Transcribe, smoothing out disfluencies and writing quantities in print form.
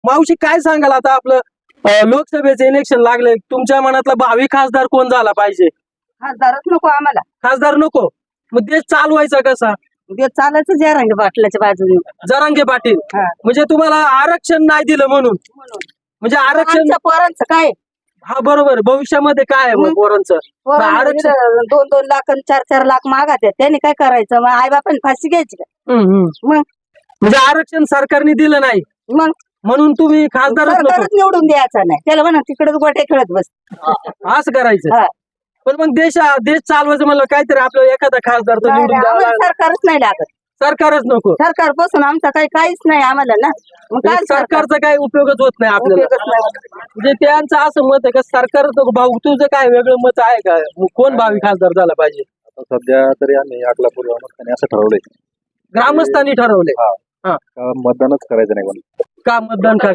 मावशी काय सांगाल आता आपलं लोकसभेचं इलेक्शन लागले, तुमच्या मनातला भावी खासदार कोण झाला पाहिजे? खासदारच नको आम्हाला. खासदार नको, मग देश चालवायचा कसा? ते चालायचं जरांगे पाटलाच्या बाजूने. जरांगे पाटील हा. म्हणजे तुम्हाला आरक्षण नाही दिलं म्हणून? म्हणजे आरक्षण आमच्या पोरांचं काय हा बरोबर, भविष्यामध्ये काय आहे मग पोरांचं? आरक्षण 2-2 लाख आणि 4-4 लाख मागात त्यांनी काय करायचं? मग आई बापाने फाशी घ्यायची का? मग म्हणजे आरक्षण सरकारने दिलं नाही मग म्हणून तुम्ही खासदारच नको, सरकारच निवडून द्यायचा नाही त्याला, म्हणा तिकडे गोटे खेळत बस. असं करायचं. हा. पण मग देश चालवायचं म्हणलं काहीतरी आपलं एखादा खासदार तर निवडून द्यावा आम्हाला लागेल. सरकारच नाही लागत. सरकारच नको, सरकार पासून आमचा काहीच नाही आम्हाला ना. मग काय सरकारचा काही उपयोगच होत नाही आपल्याला. उपयोगच नाही. म्हणजे त्यांचं असं मत आहे का सरकारच नको? भाऊ तुझं काय वेगळं मत आहे का? मग कोण भावी खासदार झाला पाहिजे? आता सध्या तरी आम्ही अकलापूर ग्रामस्थांनी असं ठरवलंय, ग्रामस्थांनी ठरवले मतदानच करायचं नाही कोणी. का मतदान का